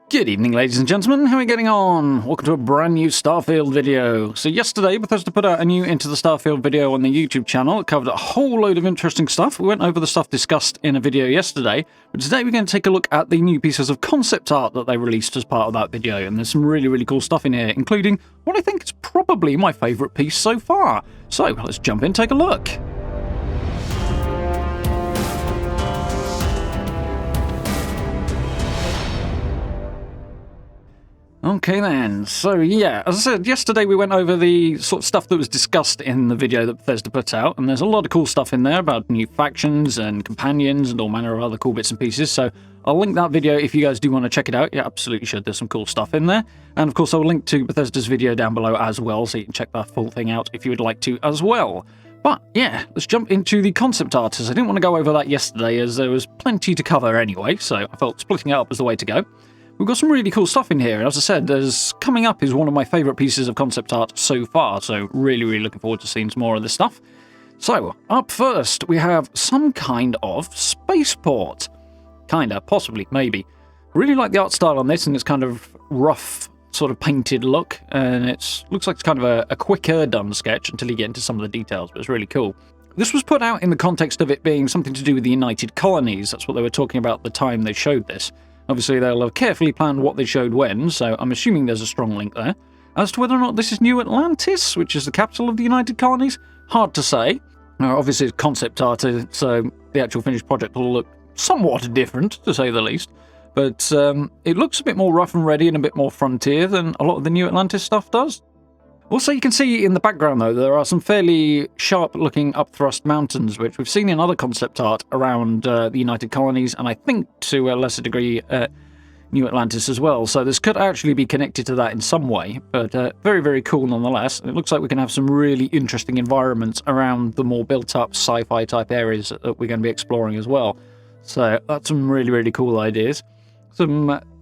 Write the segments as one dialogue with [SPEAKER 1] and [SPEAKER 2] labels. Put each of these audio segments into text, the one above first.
[SPEAKER 1] Good evening, ladies and gentlemen. How are we getting on? Welcome to a brand new Starfield video. So yesterday, Bethesda put out a new Into the Starfield video on the YouTube channel. It covered a whole load of interesting stuff. We went over the stuff discussed in a video yesterday, but today we're going to take a look at the new pieces of concept art that they released as part of that video. And there's some really cool stuff in here, including what I think is probably my favourite piece so far. So let's jump in and take a look. Okay then, so yeah, as I said, yesterday we went over the sort of stuff that was discussed in the video that Bethesda put out, and there's a lot of cool stuff in there about new factions and companions and all manner of other cool bits and pieces, so I'll link that video if you guys do want to check it out. Yeah, absolutely should. There's some cool stuff in there. And of course I'll link to Bethesda's video down below as well, so you can check that full thing out if you would like to as well. But yeah, let's jump into the concept art, as I didn't want to go over that yesterday as there was plenty to cover anyway, so I felt splitting it up was the way to go. We've got some really cool stuff in here, and as I said, coming up is one of my favourite pieces of concept art so far, so really looking forward to seeing some more of this stuff. So, up first, we have some kind of spaceport. Kinda, possibly, maybe. Really like the art style on this, and it's kind of rough, sort of painted look, and it looks like it's kind of a quicker done sketch until you get into some of the details, but it's really cool. This was put out in the context of it being something to do with the United Colonies. That's what they were talking about at the time they showed this. Obviously, they'll have carefully planned what they showed when, so I'm assuming there's a strong link there. As to whether or not this is New Atlantis, which is the capital of the United Colonies, hard to say. Obviously, it's concept art, so the actual finished project will look somewhat different, to say the least. But it looks a bit more rough and ready and a bit more frontier than a lot of the New Atlantis stuff does. Also, you can see in the background, though, there are some fairly sharp-looking upthrust mountains, which we've seen in other concept art around the United Colonies, and I think to a lesser degree New Atlantis as well. So this could actually be connected to that in some way, but very cool nonetheless. It looks like we can have some really interesting environments around the more built-up sci-fi type areas that we're going to be exploring as well. So that's some really cool ideas.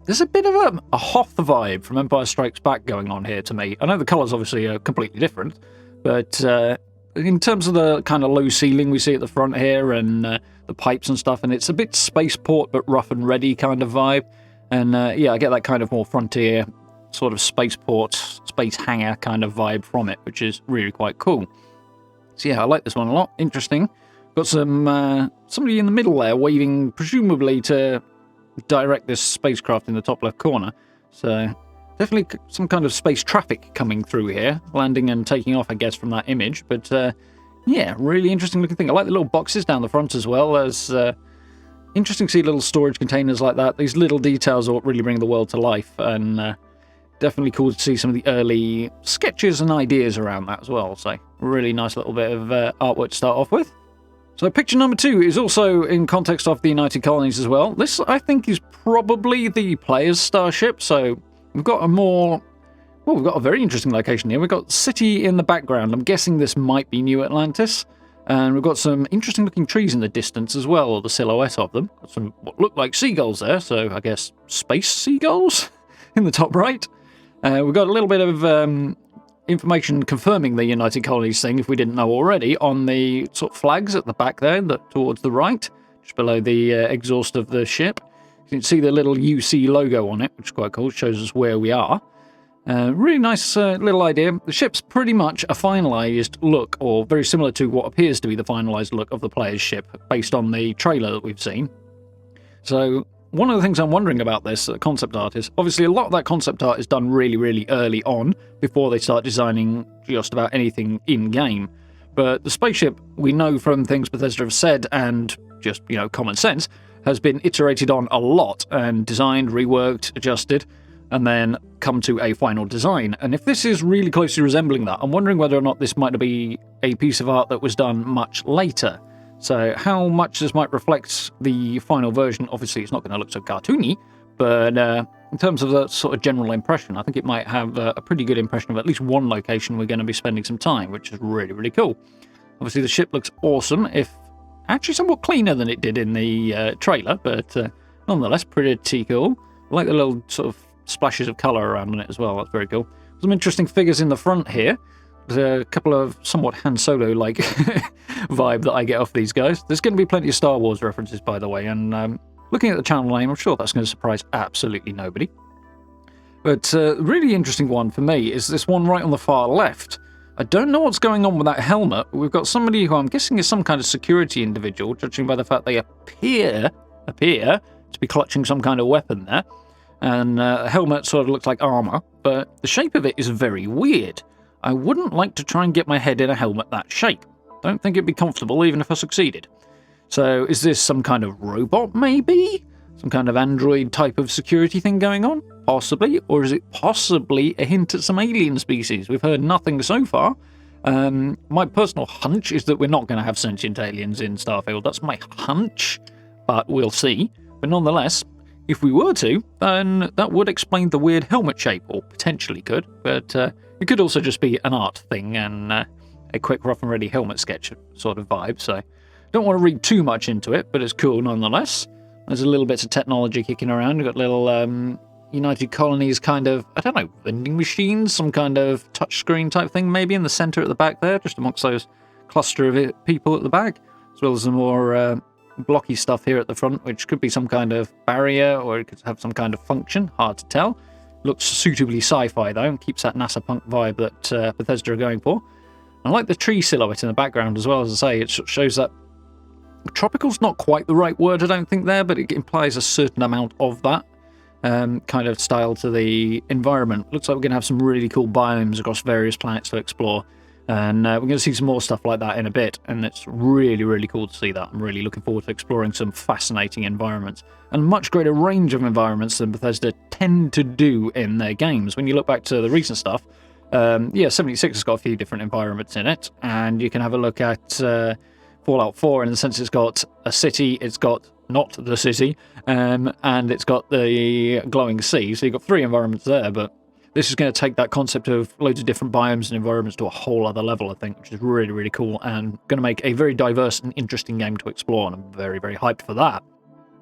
[SPEAKER 1] There's a bit of a Hoth vibe from Empire Strikes Back going on here to me. I know the colours obviously are completely different, but in terms of the kind of low ceiling we see at the front here and the pipes and stuff, and it's a bit spaceport but rough and ready kind of vibe. And yeah, I get that kind of more frontier, sort of spaceport, space hangar kind of vibe from it, which is really quite cool. So yeah, I like this one a lot. Interesting. Got somebody in the middle there waving, presumably to direct this spacecraft in the top left corner. So definitely some kind of space traffic coming through here, landing and taking off, I guess, from that image. But yeah, really interesting looking thing. I like the little boxes down the front as well. As interesting to see little storage containers like that. These little details are what really bring the world to life, and definitely cool to see some of the early sketches and ideas around that as well. So really nice little bit of artwork to start off with. So picture number 2 is also in context of the United Colonies as well. This, I think, is probably the player's starship. So we've got we've got a very interesting location here. We've got city in the background. I'm guessing this might be New Atlantis. And we've got some interesting looking trees in the distance as well, or the silhouette of them. Got some what look like seagulls there, so I guess space seagulls in the top right. We've got a little bit of information confirming the United Colonies thing, if we didn't know already, on the sort of flags at the back there, towards the right, just below the exhaust of the ship. You can see the little UC logo on it, which is quite cool. It shows us where we are. Really nice little idea. The ship's pretty much a finalised look, or very similar to what appears to be the finalised look of the player's ship, based on the trailer that we've seen. So one of the things I'm wondering about this concept art is, obviously a lot of that concept art is done really early on, before they start designing just about anything in-game. But the spaceship, we know from things Bethesda have said, and just, common sense, has been iterated on a lot, and designed, reworked, adjusted, and then come to a final design. And if this is really closely resembling that, I'm wondering whether or not this might be a piece of art that was done much later. So how much this might reflect the final version, obviously it's not going to look so cartoony, but in terms of the sort of general impression, I think it might have a pretty good impression of at least one location we're going to be spending some time, which is really cool. Obviously the ship looks awesome, if actually somewhat cleaner than it did in the trailer, but nonetheless pretty cool. I like the little sort of splashes of colour around on it as well, that's very cool. Some interesting figures in the front here. There's a couple of somewhat Han Solo-like vibe that I get off these guys. There's going to be plenty of Star Wars references, by the way, and looking at the channel name, I'm sure that's going to surprise absolutely nobody. But really interesting one for me is this one right on the far left. I don't know what's going on with that helmet. We've got somebody who I'm guessing is some kind of security individual, judging by the fact they appear to be clutching some kind of weapon there. And the helmet sort of looks like armor, but the shape of it is very weird. I wouldn't like to try and get my head in a helmet that shape. Don't think it'd be comfortable even if I succeeded. So is this some kind of robot, maybe? Some kind of android type of security thing going on? Possibly. Or is it possibly a hint at some alien species? We've heard nothing so far. My personal hunch is that we're not going to have sentient aliens in Starfield. That's my hunch, but we'll see. But nonetheless, if we were to, then that would explain the weird helmet shape, or potentially could. But it could also just be an art thing and a quick rough and ready helmet sketch sort of vibe. So don't want to read too much into it, but it's cool nonetheless. There's a little bit of technology kicking around. We've got little United Colonies kind of, I don't know, vending machines, some kind of touchscreen type thing maybe in the centre at the back there, just amongst those cluster of people at the back, as well as some more blocky stuff here at the front, which could be some kind of barrier or it could have some kind of function, hard to tell. Looks suitably sci-fi though, and keeps that NASA punk vibe that Bethesda are going for. I like the tree silhouette in the background as well. As I say, it shows that tropical's not quite the right word, I don't think, there, but it implies a certain amount of that kind of style to the environment. Looks like we're going to have some really cool biomes across various planets to explore, and we're going to see some more stuff like that in a bit, and it's really, really cool to see that. I'm really looking forward to exploring some fascinating environments, and a much greater range of environments than Bethesda tend to do in their games. When you look back to the recent stuff, 76 has got a few different environments in it, and you can have a look at Fallout 4 in the sense it's got a city, it's got not the city, and it's got the glowing sea. So you've got 3 environments there, but this is going to take that concept of loads of different biomes and environments to a whole other level, I think, which is really, really cool and going to make a very diverse and interesting game to explore, and I'm very, very hyped for that.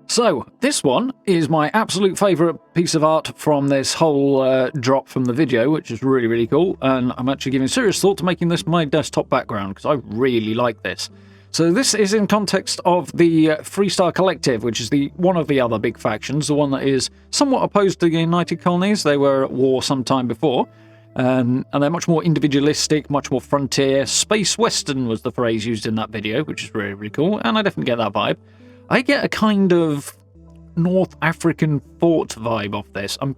[SPEAKER 1] So, this one is my absolute favourite piece of art from this whole drop from the video, which is really, really cool, and I'm actually giving serious thought to making this my desktop background, because I really like this. So this is in context of the Freestar Collective, which is one of the other big factions, the one that is somewhat opposed to the United Colonies. They were at war some time before, and they're much more individualistic, much more frontier. Space Western was the phrase used in that video, which is really, really cool, and I definitely get that vibe. I get a kind of North African fort vibe off this. I'm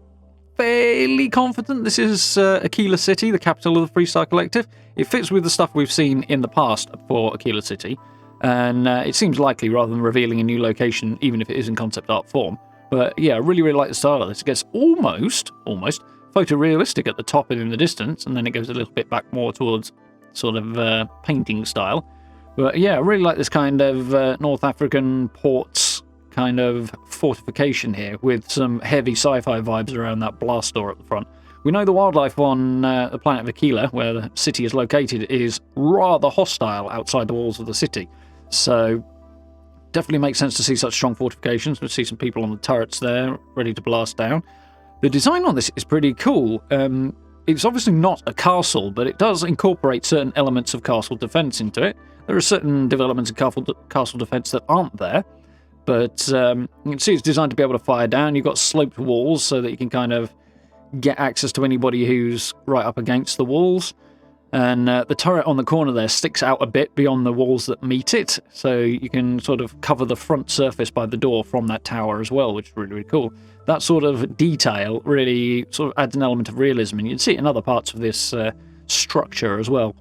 [SPEAKER 1] fairly confident this is Aquila City, the capital of the Freestar Collective. It fits with the stuff we've seen in the past for Aquila City, and it seems likely rather than revealing a new location, even if it is in concept art form. But yeah, I really, really like the style of this. It gets almost photorealistic at the top and in the distance, and then it goes a little bit back more towards sort of painting style. But yeah, I really like this kind of North African ports kind of fortification here with some heavy sci-fi vibes around that blast door at the front. We know the wildlife on the planet of Aquila, where the city is located, is rather hostile outside the walls of the city. So definitely makes sense to see such strong fortifications. We see some people on the turrets there, ready to blast down. The design on this is pretty cool. It's obviously not a castle, but it does incorporate certain elements of castle defense into it. There are certain developments in castle defense that aren't there, but you can see it's designed to be able to fire down. You've got sloped walls so that you can kind of get access to anybody who's right up against the walls. And the turret on the corner there sticks out a bit beyond the walls that meet it, so you can sort of cover the front surface by the door from that tower as well, which is really, really cool. That sort of detail really sort of adds an element of realism, and you'd see it in other parts of this structure as well.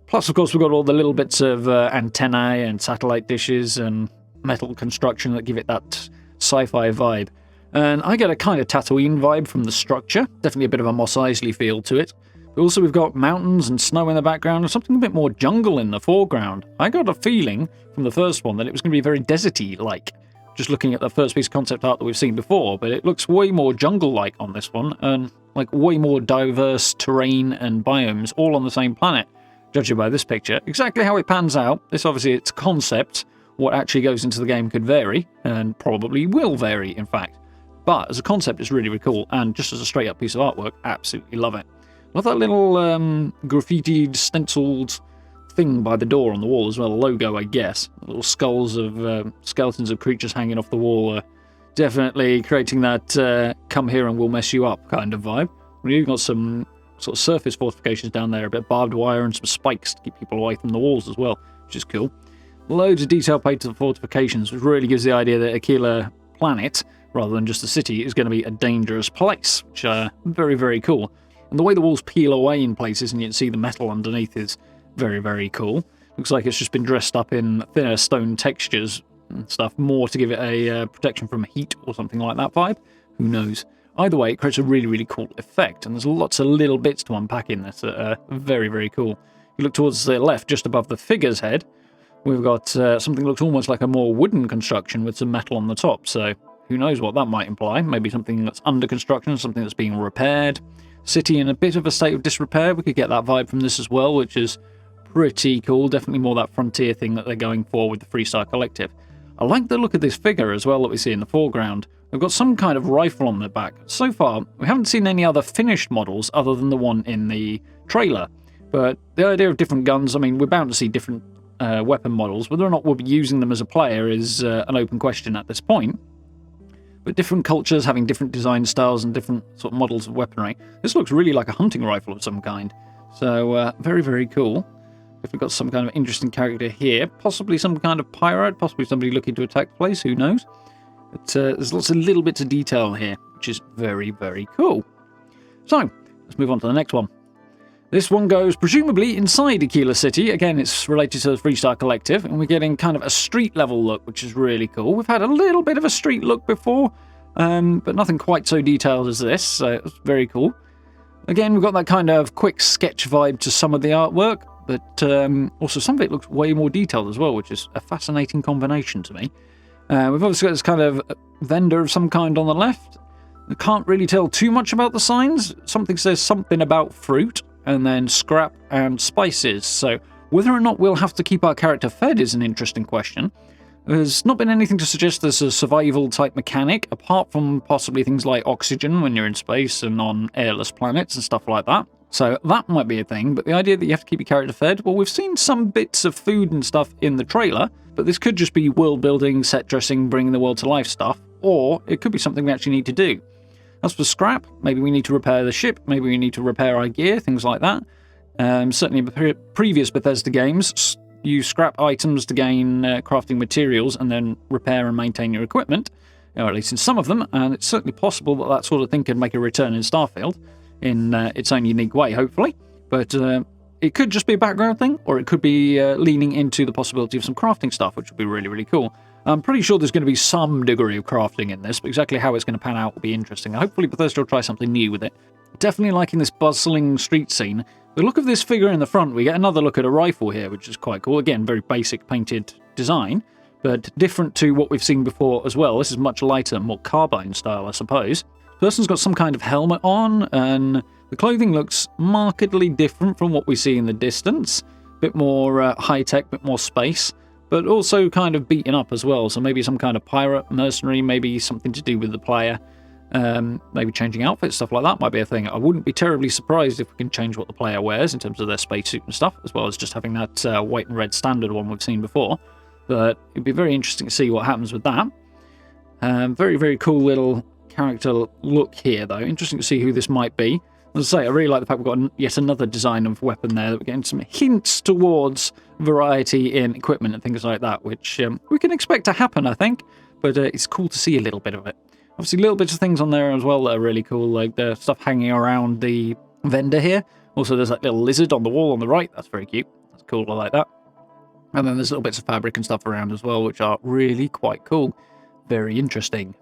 [SPEAKER 1] Plus, of course, we've got all the little bits of antennae and satellite dishes and metal construction that give it that sci-fi vibe. And I get a kind of Tatooine vibe from the structure, definitely a bit of a Mos Eisley feel to it. But also we've got mountains and snow in the background and something a bit more jungle in the foreground. I got a feeling from the first one that it was going to be very deserty-like, just looking at the first piece of concept art that we've seen before, but it looks way more jungle-like on this one, and like way more diverse terrain and biomes all on the same planet, judging by this picture. Exactly how it pans out, this obviously it's concept, what actually goes into the game could vary, and probably will vary in fact. But as a concept it's really, really cool, and just as a straight up piece of artwork, absolutely love it. Love that little graffitied, stenciled thing by the door on the wall as well, a logo I guess. Little skulls of skeletons of creatures hanging off the wall Definitely creating that come here and we'll mess you up kind of vibe. We've got some sort of surface fortifications down there, a bit of barbed wire and some spikes to keep people away from the walls as well, which is cool. Loads of detail paid to the fortifications, which really gives the idea that Aquila planet, rather than just the city, is going to be a dangerous place, which are very, very cool. And the way the walls peel away in places and you can see the metal underneath is very, very cool. Looks like it's just been dressed up in thinner stone textures and stuff, more to give it a protection from heat or something like that vibe. Who knows? Either way, it creates a really, really cool effect, and there's lots of little bits to unpack in this that are very, very cool. If you look towards the left, just above the figure's head, we've got something that looks almost like a more wooden construction with some metal on the top, so who knows what that might imply. Maybe something that's under construction, something that's being repaired. City in a bit of a state of disrepair, we could get that vibe from this as well, which is pretty cool. Definitely more that frontier thing that they're going for with the Freestar Collective. I like the look of this figure as well that we see in the foreground. They've got some kind of rifle on their back. So far, we haven't seen any other finished models other than the one in the trailer. But the idea of different guns, I mean, we're bound to see different weapon models. Whether or not we'll be using them as a player is an open question at this point. But different cultures having different design styles and different sort of models of weaponry. This looks really like a hunting rifle of some kind. So, very, very cool. If we've got some kind of interesting character here, possibly some kind of pirate, possibly somebody looking to attack the place, who knows? But there's lots of little bits of detail here, which is very, very cool. So, let's move on to the next one. This one goes presumably inside Aquila City. Again, it's related to the Freestar Collective, and we're getting kind of a street-level look, which is really cool. We've had a little bit of a street look before, but nothing quite so detailed as this, so it's very cool. Again, we've got that kind of quick sketch vibe to some of the artwork, but also some of it looks way more detailed as well, which is a fascinating combination to me. We've obviously got this kind of vendor of some kind on the left. I can't really tell too much about the signs. Something says something about fruit, and then scrap and spices. So whether or not we'll have to keep our character fed is an interesting question. There's not been anything to suggest there's a survival type mechanic, apart from possibly things like oxygen when you're in space and on airless planets and stuff like that. So that might be a thing, but the idea that you have to keep your character fed, well, we've seen some bits of food and stuff in the trailer, but this could just be world building, set dressing, bringing the world to life stuff, or it could be something we actually need to do. As for scrap, maybe we need to repair the ship, maybe we need to repair our gear, things like that. Certainly in previous Bethesda games, use scrap items to gain crafting materials and then repair and maintain your equipment, or at least in some of them, and it's certainly possible that that sort of thing could make a return in Starfield in its own unique way, hopefully. But it could just be a background thing, or it could be leaning into the possibility of some crafting stuff, which would be really, really cool. I'm pretty sure there's going to be some degree of crafting in this, but exactly how it's going to pan out will be interesting. Hopefully Bethesda will try something new with it. Definitely liking this bustling street scene. The look of this figure in the front, we get another look at a rifle here, which is quite cool. Again, very basic painted design, but different to what we've seen before as well. This is much lighter, more carbine style, I suppose. The person's got some kind of helmet on, and the clothing looks markedly different from what we see in the distance. Bit more high-tech, bit more space, but also kind of beaten up as well. So maybe some kind of pirate, mercenary, maybe something to do with the player. Maybe changing outfits, stuff like that might be a thing. I wouldn't be terribly surprised if we can change what the player wears in terms of their spacesuit and stuff, as well as just having that white and red standard one we've seen before. But it'd be very interesting to see what happens with that. Very, very cool little character look here, though. Interesting to see who this might be. As I say, I really like the fact we've got yet another design of weapon there. That we're getting some hints towards variety in equipment and things like that, which we can expect to happen, I think. But it's cool to see a little bit of it. Obviously, little bits of things on there as well that are really cool, like the stuff hanging around the vendor here. Also, there's that little lizard on the wall on the right. That's very cute. That's cool. I like that. And then there's little bits of fabric and stuff around as well, which are really quite cool. Very interesting.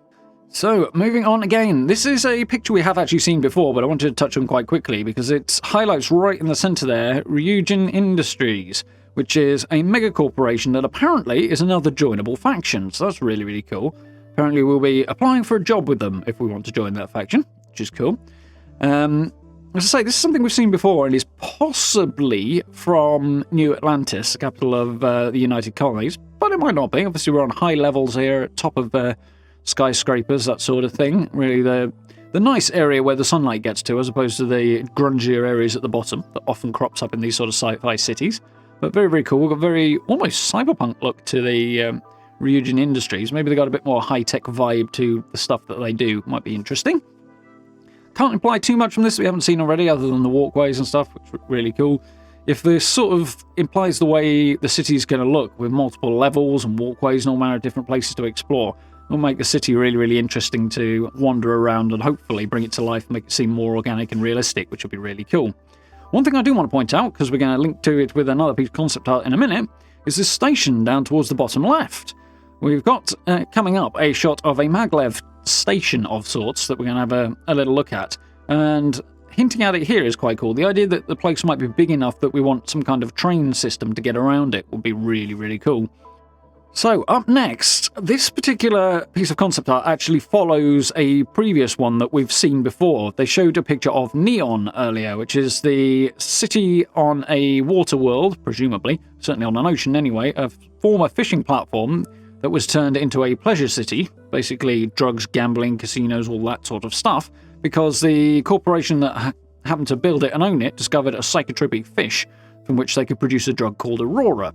[SPEAKER 1] So, moving on again. This is a picture we have actually seen before, but I wanted to touch on quite quickly because it highlights right in the center there Rugen Industries, which is a mega corporation that apparently is another joinable faction. So that's really, really cool. Apparently we'll be applying for a job with them if we want to join that faction, which is cool. As I say, this is something we've seen before and is possibly from New Atlantis, the capital of the United Colonies, but it might not be. Obviously we're on high levels here, at top of skyscrapers, that sort of thing. Really the nice area where the sunlight gets to, as opposed to the grungier areas at the bottom that often crops up in these sort of sci-fi cities. But very, very cool. We've got very almost cyberpunk look to the Rugen Industries. Maybe they got a bit more high-tech vibe to the stuff that they do. Might be interesting. Can't imply too much from this that we haven't seen already, other than the walkways and stuff, which are really cool. If this sort of implies the way the city's going to look, with multiple levels and walkways and all manner of different places to explore, it'll make the city really, really interesting to wander around and hopefully bring it to life and make it seem more organic and realistic, which will be really cool. One thing I do want to point out, because we're going to link to it with another piece of concept art in a minute, is this station down towards the bottom left. We've got, coming up, a shot of a maglev station of sorts that we're going to have a little look at. And hinting at it here is quite cool. The idea that the place might be big enough that we want some kind of train system to get around it would be really, really cool. So, up next, this particular piece of concept art actually follows a previous one that we've seen before. They showed a picture of Xion earlier, which is the city on a water world, presumably, certainly on an ocean anyway, a former fishing platform that was turned into a pleasure city, basically drugs, gambling, casinos, all that sort of stuff, because the corporation that happened to build it and own it discovered a psychotropic fish from which they could produce a drug called Aurora.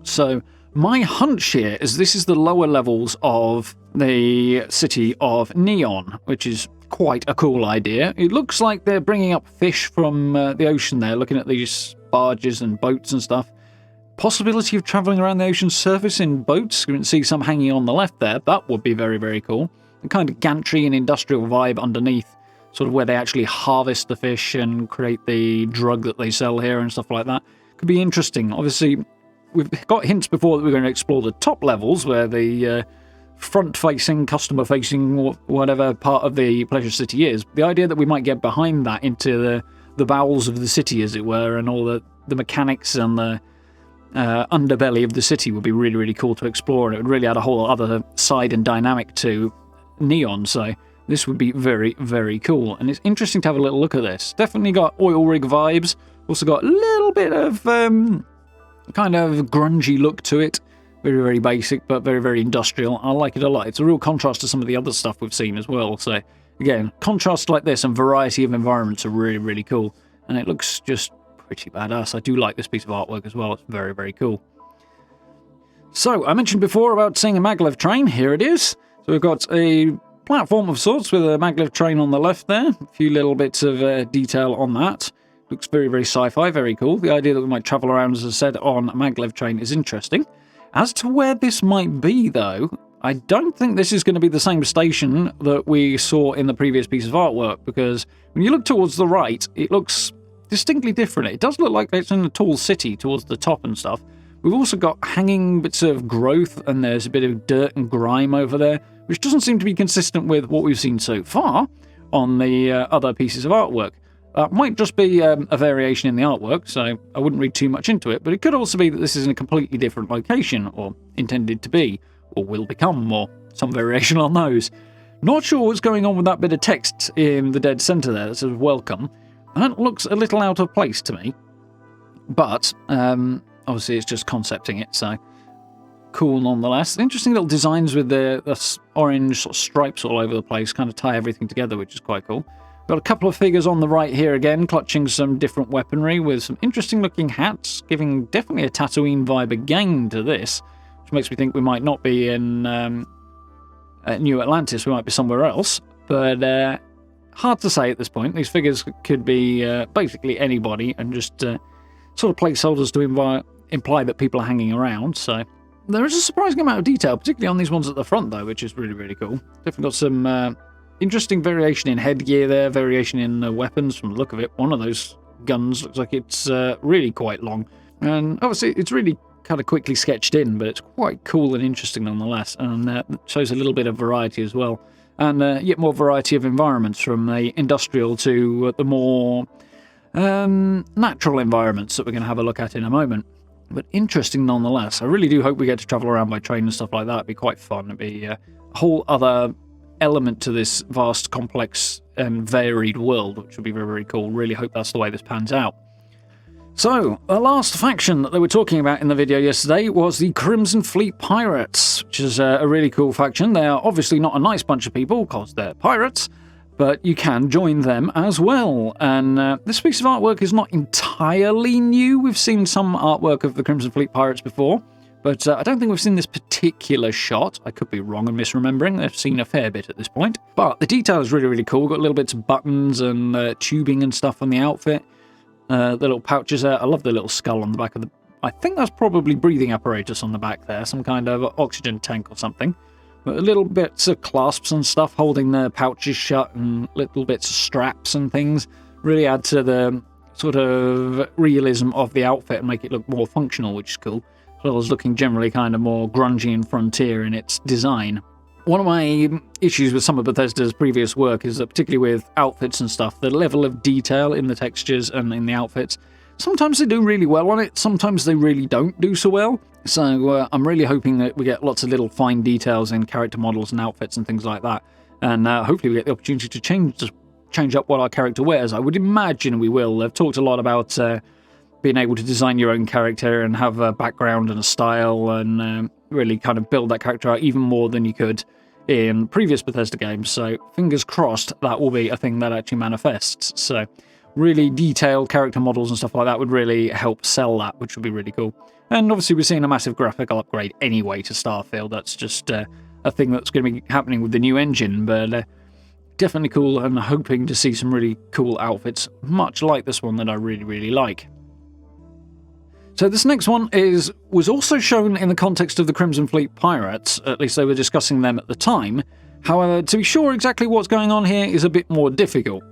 [SPEAKER 1] So, my hunch here is this is the lower levels of the city of Xion, which is quite a cool idea. It looks like they're bringing up fish from the ocean there, looking at these barges and boats and stuff. Possibility of travelling around the ocean's surface in boats. You can see some hanging on the left there. That would be very, very cool. The kind of gantry and industrial vibe underneath, sort of where they actually harvest the fish and create the drug that they sell here and stuff like that. Could be interesting. Obviously, we've got hints before that we're going to explore the top levels, where the front-facing, customer-facing, whatever part of the Pleasure City is. The idea that we might get behind that into the bowels of the city, as it were, and all the mechanics and the underbelly of the city would be really, really cool to explore, and it would really add a whole other side and dynamic to Xion, so this would be very, very cool. And it's interesting to have a little look at this. Definitely got oil rig vibes, also got a little bit of kind of grungy look to it. Very, very basic, but very, very industrial. I like it a lot. It's a real contrast to some of the other stuff we've seen as well. So, again, contrasts like this and variety of environments are really, really cool. And it looks just pretty badass. I do like this piece of artwork as well. It's very, very cool. So, I mentioned before about seeing a maglev train. Here it is. So we've got a platform of sorts with a maglev train on the left there. A few little bits of detail on that. Looks very, very sci-fi, very cool. The idea that we might travel around, as I said, on a maglev train is interesting. As to where this might be, though, I don't think this is going to be the same station that we saw in the previous piece of artwork, because when you look towards the right, it looks distinctly different. It does look like it's in a tall city towards the top and stuff. We've also got hanging bits of growth, and there's a bit of dirt and grime over there, which doesn't seem to be consistent with what we've seen so far on the other pieces of artwork. Might just be a variation in the artwork, so I wouldn't read too much into it, but it could also be that this is in a completely different location, or intended to be, or will become, or some variation on those. Not sure what's going on with that bit of text in the dead centre there that says welcome. That looks a little out of place to me, but obviously it's just concepting it, so cool nonetheless. Interesting little designs with the orange sort of stripes all over the place, kind of tie everything together, which is quite cool. Got a couple of figures on the right here again, clutching some different weaponry with some interesting looking hats, giving definitely a Tatooine vibe again to this, which makes me think we might not be in New Atlantis, we might be somewhere else, but hard to say at this point. These figures could be basically anybody, and just sort of placeholders to imply that people are hanging around, so there is a surprising amount of detail, particularly on these ones at the front though, which is really, really cool. Definitely got some interesting variation in headgear there, variation in weapons from the look of it. One of those guns looks like it's really quite long. And obviously it's really kind of quickly sketched in, but it's quite cool and interesting nonetheless. And shows a little bit of variety as well. And yet more variety of environments, from the industrial to the more natural environments that we're going to have a look at in a moment. But interesting nonetheless. I really do hope we get to travel around by train and stuff like that. It'd be quite fun. It'd be a whole other element to this vast, complex, and varied world, which would be very, very cool. Really hope that's the way this pans out. So, the last faction that they were talking about in the video yesterday was the Crimson Fleet Pirates, which is a really cool faction. They are obviously not a nice bunch of people, because they're pirates, but you can join them as well. And this piece of artwork is not entirely new. We've seen some artwork of the Crimson Fleet Pirates before, but I don't think we've seen this particular particular shot. I could be wrong and misremembering. I've seen a fair bit at this point. But the detail is really, really cool. We've got little bits of buttons and tubing and stuff on the outfit. The little pouches there. I love the little skull on the back of the... I think that's probably breathing apparatus on the back there. Some kind of oxygen tank or something. But little bits of clasps and stuff holding the pouches shut and little bits of straps and things really add to the sort of realism of the outfit and make it look more functional, which is cool. As well as looking generally kind of more grungy and frontier in its design. One of my issues with some of Bethesda's previous work is that, particularly with outfits and stuff, the level of detail in the textures and in the outfits, sometimes they do really well on it, sometimes they really don't do so well. So I'm really hoping that we get lots of little fine details in character models and outfits and things like that. And hopefully we get the opportunity to change up what our character wears. I would imagine we will. They've talked a lot about being able to design your own character and have a background and a style and really kind of build that character out even more than you could in previous Bethesda games. So fingers crossed that will be a thing that actually manifests. So really detailed character models and stuff like that would really help sell that, which would be really cool. And obviously we're seeing a massive graphical upgrade anyway to Starfield. That's just a thing that's going to be happening with the new engine, but definitely cool, and hoping to see some really cool outfits, much like this one that I really, really like. So this next one was also shown in the context of the Crimson Fleet pirates, at least they were discussing them at the time. However, to be sure exactly what's going on here is a bit more difficult.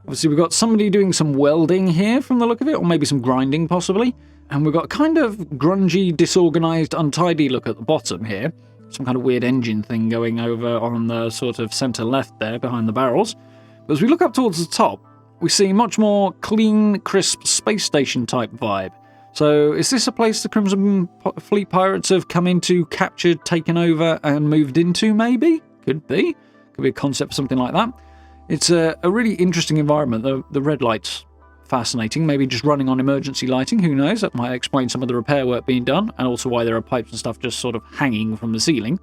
[SPEAKER 1] Obviously we've got somebody doing some welding here from the look of it, or maybe some grinding possibly. And we've got a kind of grungy, disorganised, untidy look at the bottom here. Some kind of weird engine thing going over on the sort of centre left there behind the barrels. But as we look up towards the top, we see much more clean, crisp space station type vibe. So is this a place the Crimson Fleet pirates have come into, captured, taken over and moved into maybe? Could be. Could be a concept for something like that. It's a really interesting environment. The red lights, fascinating. Maybe just running on emergency lighting, who knows? That might explain some of the repair work being done, and also why there are pipes and stuff just sort of hanging from the ceiling.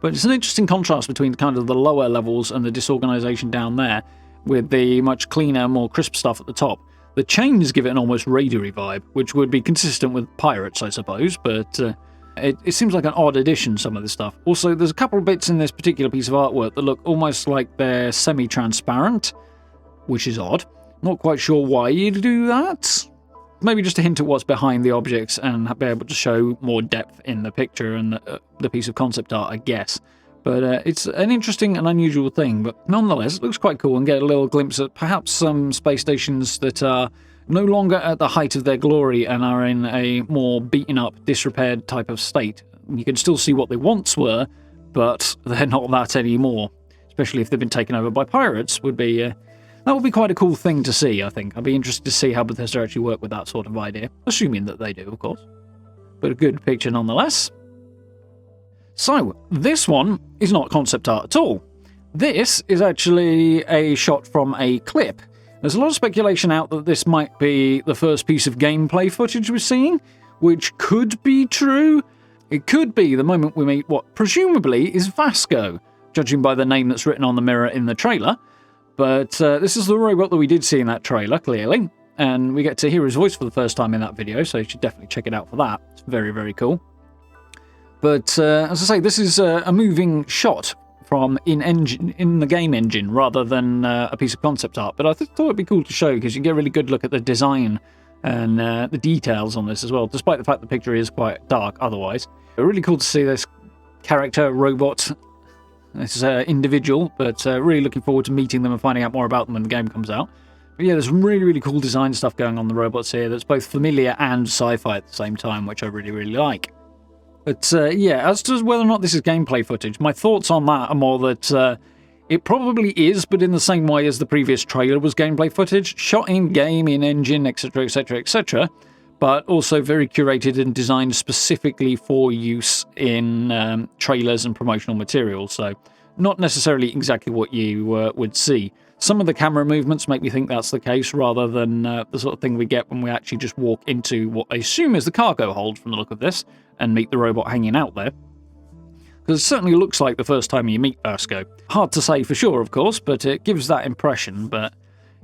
[SPEAKER 1] But it's an interesting contrast between kind of the lower levels and the disorganisation down there, with the much cleaner, more crisp stuff at the top. The chains give it an almost raidery vibe, which would be consistent with pirates, I suppose, but it seems like an odd addition, some of this stuff. Also, there's a couple of bits in this particular piece of artwork that look almost like they're semi-transparent, which is odd. Not quite sure why you'd do that. Maybe just a hint at what's behind the objects and be able to show more depth in the picture and the piece of concept art, I guess. But it's an interesting and unusual thing, but nonetheless, it looks quite cool, and get a little glimpse at perhaps some space stations that are no longer at the height of their glory and are in a more beaten-up, disrepaired type of state. You can still see what they once were, but they're not that anymore. Especially if they've been taken over by pirates, that would be quite a cool thing to see, I think. I'd be interested to see how Bethesda actually work with that sort of idea, assuming that they do, of course. But a good picture nonetheless. So, this one is not concept art at all. This is actually a shot from a clip. There's a lot of speculation out that this might be the first piece of gameplay footage we're seeing, which could be true. It could be the moment we meet what presumably is Vasco, judging by the name that's written on the mirror in the trailer. But this is the robot that we did see in that trailer, clearly, and we get to hear his voice for the first time in that video, so you should definitely check it out for that. It's very, very cool. But as I say, this is a moving shot from in the game engine rather than a piece of concept art. But I thought it'd be cool to show because you get a really good look at the design and the details on this as well, despite the fact the picture is quite dark otherwise. Really cool to see this character, robot, this individual, but really looking forward to meeting them and finding out more about them when the game comes out. But yeah, there's some really, really cool design stuff going on the robots here that's both familiar and sci-fi at the same time, which I really, really like. But yeah, as to whether or not this is gameplay footage, my thoughts on that are more that it probably is, but in the same way as the previous trailer was gameplay footage, shot in game, in engine, etc, etc, etc, but also very curated and designed specifically for use in trailers and promotional materials, so not necessarily exactly what you would see. Some of the camera movements make me think that's the case, rather than the sort of thing we get when we actually just walk into what I assume is the cargo hold from the look of this, and meet the robot hanging out there. Because it certainly looks like the first time you meet Vasco. Hard to say for sure, of course, but it gives that impression. But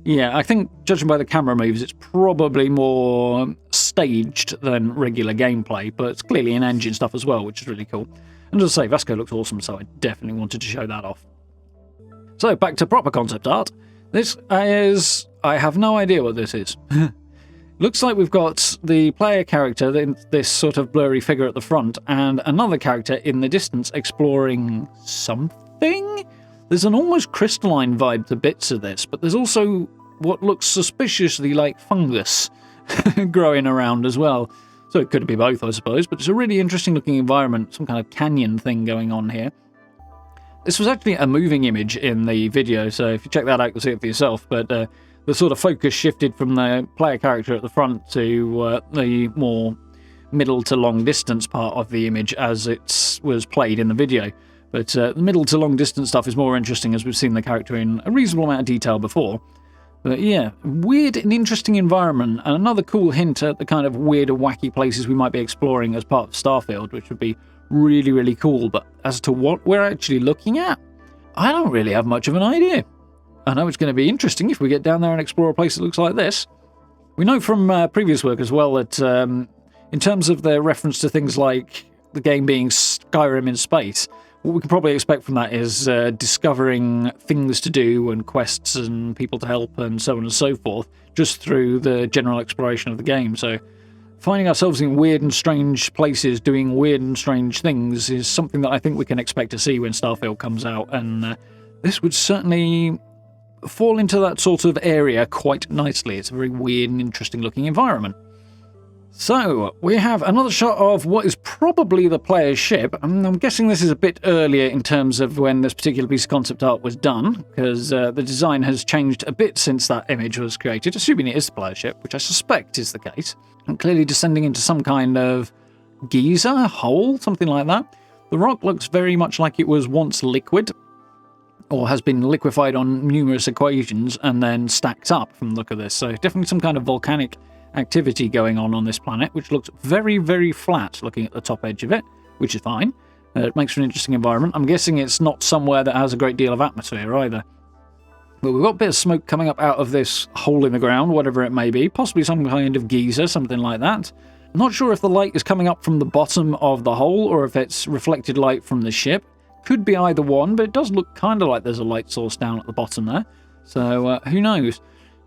[SPEAKER 1] Yeah, I think, judging by the camera moves, it's probably more staged than regular gameplay, but it's clearly in-engine stuff as well, which is really cool. And as I say, Vasco looks awesome, so I definitely wanted to show that off. So, back to proper concept art. This is... I have no idea what this is. Looks like we've got the player character, this sort of blurry figure at the front, and another character in the distance exploring something? There's an almost crystalline vibe to bits of this, but there's also what looks suspiciously like fungus growing around as well. So it could be both, I suppose, but it's a really interesting looking environment, some kind of canyon thing going on here. This was actually a moving image in the video, so if you check that out, you'll see it for yourself, but the sort of focus shifted from the player character at the front to the more middle to long distance part of the image as it was played in the video. But the middle to long distance stuff is more interesting as we've seen the character in a reasonable amount of detail before. But yeah, weird and interesting environment, and another cool hint at the kind of weird and wacky places we might be exploring as part of Starfield, which would be really, really cool. But as to what we're actually looking at, I don't really have much of an idea. I know it's going to be interesting if we get down there and explore a place that looks like this. We know from previous work as well that in terms of their reference to things like the game being Skyrim in space, what we can probably expect from that is discovering things to do and quests and people to help and so on and so forth, just through the general exploration of the game. So finding ourselves in weird and strange places doing weird and strange things is something that I think we can expect to see when Starfield comes out, and this would certainly fall into that sort of area quite nicely. It's a very weird and interesting looking environment. So, we have another shot of what is probably the player's ship. I'm guessing this is a bit earlier in terms of when this particular piece of concept art was done, because the design has changed a bit since that image was created, assuming it is the player's ship, which I suspect is the case. And clearly descending into some kind of geyser, hole, something like that. The rock looks very much like it was once liquid, or has been liquefied on numerous equations and then stacked up from the look of this. So definitely some kind of volcanic activity going on this planet, which looks very, very flat looking at the top edge of it, which is fine. It makes for an interesting environment. I'm guessing it's not somewhere that has a great deal of atmosphere either. But we've got a bit of smoke coming up out of this hole in the ground, whatever it may be. Possibly some kind of geyser, something like that. I'm not sure if the light is coming up from the bottom of the hole or if it's reflected light from the ship. Could be either one, but it does look kind of like there's a light source down at the bottom there. So who knows?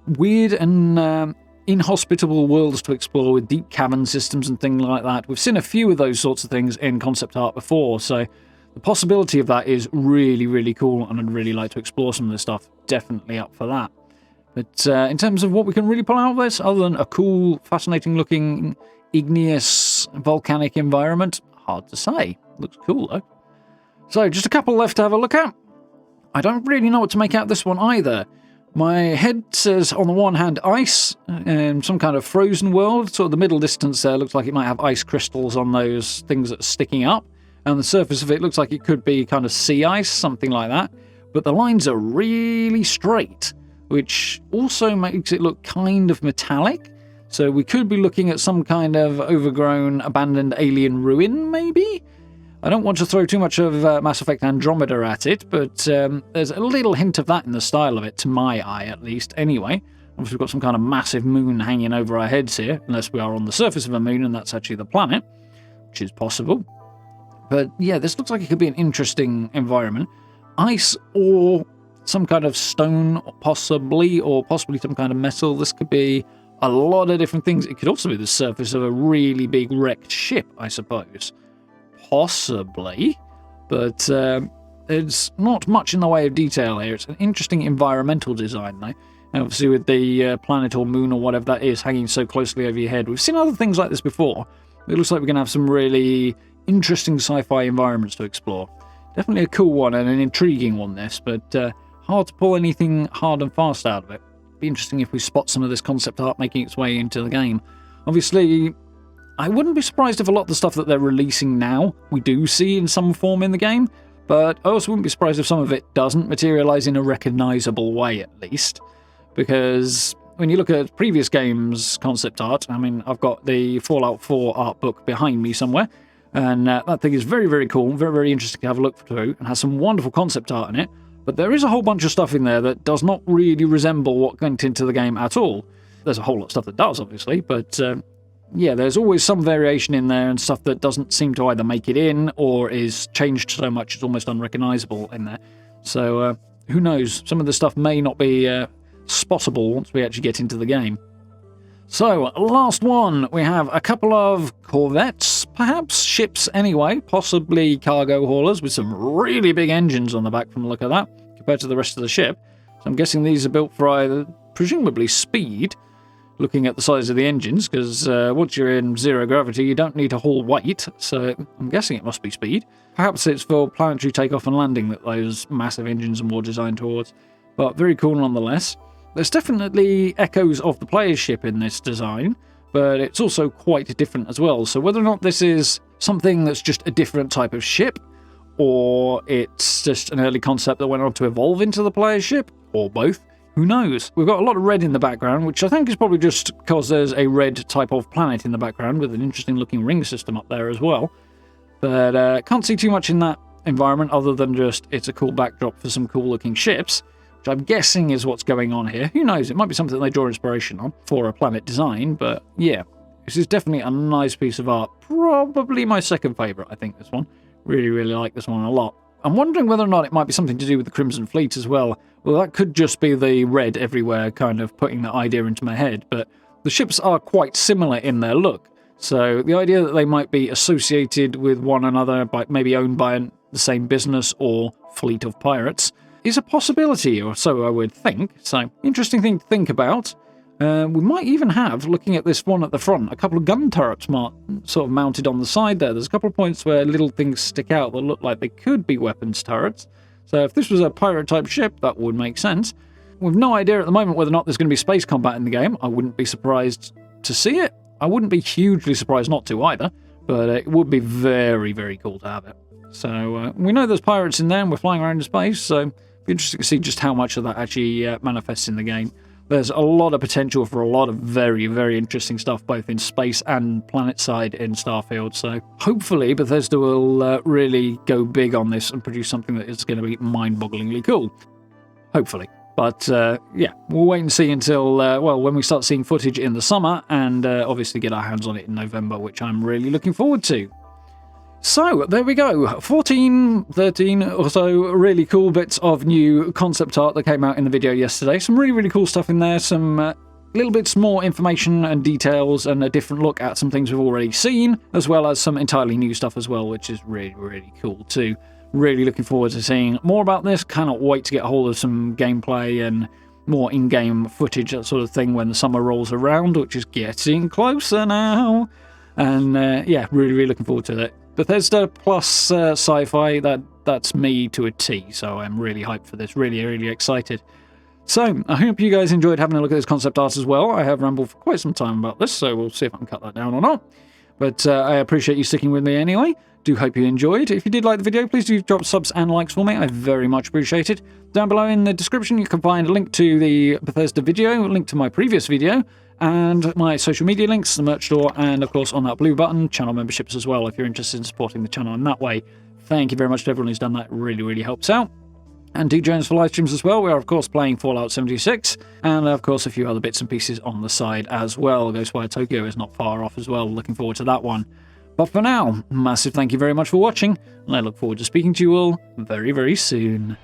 [SPEAKER 1] Weird and inhospitable worlds to explore with deep cavern systems and things like that. We've seen a few of those sorts of things in concept art before, so the possibility of that is really, really cool, and I'd really like to explore some of this stuff. Definitely up for that. But in terms of what we can really pull out of this, other than a cool, fascinating-looking, igneous, volcanic environment, hard to say. Looks cool, though. So, just a couple left to have a look at. I don't really know what to make out of this one either. My head says, on the one hand, ice, some kind of frozen world. Sort of the middle distance there looks like it might have ice crystals on those things that are sticking up. And the surface of it looks like it could be kind of sea ice, something like that. But the lines are really straight, which also makes it look kind of metallic. So we could be looking at some kind of overgrown, abandoned alien ruin, maybe? I don't want to throw too much of Mass Effect Andromeda at it, but there's a little hint of that in the style of it, to my eye at least, anyway. Obviously we've got some kind of massive moon hanging over our heads here, unless we are on the surface of a moon and that's actually the planet, which is possible. But yeah, this looks like it could be an interesting environment. Ice or some kind of stone, possibly, or possibly some kind of metal. This could be a lot of different things. It could also be the surface of a really big wrecked ship, I suppose. Possibly, but there's not much in the way of detail here. It's an interesting environmental design, though. And obviously with the planet or moon or whatever that is hanging so closely over your head. We've seen other things like this before. It looks like we're going to have some really interesting sci-fi environments to explore. Definitely a cool one and an intriguing one, this, but hard to pull anything hard and fast out of it. Be interesting if we spot some of this concept art making its way into the game. Obviously, I wouldn't be surprised if a lot of the stuff that they're releasing now we do see in some form in the game, but I also wouldn't be surprised if some of it doesn't materialise in a recognisable way, at least. Because when you look at previous games' concept art, I mean, I've got the Fallout 4 art book behind me somewhere, and that thing is very, very cool, very, very interesting to have a look through, and has some wonderful concept art in it, But there is a whole bunch of stuff in there that does not really resemble what went into the game at all. There's a whole lot of stuff that does, obviously, but yeah, there's always some variation in there and stuff that doesn't seem to either make it in or is changed so much it's almost unrecognizable in there. So who knows? Some of the stuff may not be spottable once we actually get into the game. So, last one, we have a couple of corvettes, perhaps ships anyway, possibly cargo haulers with some really big engines on the back from the look of that, compared to the rest of the ship. So I'm guessing these are built for either, presumably speed, looking at the size of the engines, because once you're in zero gravity, you don't need to haul weight, so I'm guessing it must be speed. Perhaps it's for planetary takeoff and landing that those massive engines are more designed towards, but very cool nonetheless. There's definitely echoes of the player's ship in this design, but it's also quite different as well. So whether or not this is something that's just a different type of ship, or it's just an early concept that went on to evolve into the player's ship, or both, who knows? We've got a lot of red in the background, which I think is probably just because there's a red type of planet in the background with an interesting looking ring system up there as well. But can't see too much in that environment other than just it's a cool backdrop for some cool looking ships. Which I'm guessing is what's going on here. Who knows? It might be something they draw inspiration on for a planet design, but yeah, this is definitely a nice piece of art. Probably my second favourite, I think, this one. Really, really like this one a lot. I'm wondering whether or not it might be something to do with the Crimson Fleet as well. Well, that could just be the red everywhere kind of putting that idea into my head, but the ships are quite similar in their look. So the idea that they might be associated with one another, by maybe owned by the same business or fleet of pirates, is a possibility, or so I would think. So, interesting thing to think about. We might even have, looking at this one at the front, a couple of gun turrets sort of mounted on the side there. There's a couple of points where little things stick out that look like they could be weapons turrets. So if this was a pirate-type ship, that would make sense. We've no idea at the moment whether or not there's going to be space combat in the game. I wouldn't be surprised to see it. I wouldn't be hugely surprised not to either, but it would be very, very cool to have it. So we know there's pirates in there and we're flying around in space, so interesting to see just how much of that actually manifests in the game. There's a lot of potential for a lot of very, very interesting stuff, both in space and planet side in Starfield. So hopefully Bethesda will really go big on this and produce something that is going to be mind-bogglingly cool. Hopefully. But yeah, we'll wait and see until, well, when we start seeing footage in the summer and obviously get our hands on it in November, which I'm really looking forward to. So, there we go. 13 or so really cool bits of new concept art that came out in the video yesterday. Some really, really cool stuff in there. Some little bits more information and details and a different look at some things we've already seen, as well as some entirely new stuff as well, which is really, really cool too. Really looking forward to seeing more about this. Cannot wait to get a hold of some gameplay and more in-game footage, that sort of thing, when the summer rolls around, which is getting closer now. And yeah, really, really looking forward to it. Bethesda plus sci-fi, that's me to a T, so I'm really hyped for this, really, really excited. So, I hope you guys enjoyed having a look at this concept art as well. I have rambled for quite some time about this, so we'll see if I can cut that down or not. But I appreciate you sticking with me anyway. Do hope you enjoyed. If you did like the video, please do drop subs and likes for me. I very much appreciate it. Down below in the description, you can find a link to the Bethesda video, a link to my previous video, and my social media links, the merch store, and of course on that blue button, channel memberships as well, if you're interested in supporting the channel in that way. Thank you very much to everyone who's done that. It really, really helps out. And do join us for live streams as well. We are, of course, playing Fallout 76, and of course a few other bits and pieces on the side as well. Ghostwire Tokyo is not far off as well. Looking forward to that one. But for now, massive thank you very much for watching, and I look forward to speaking to you all very, very soon.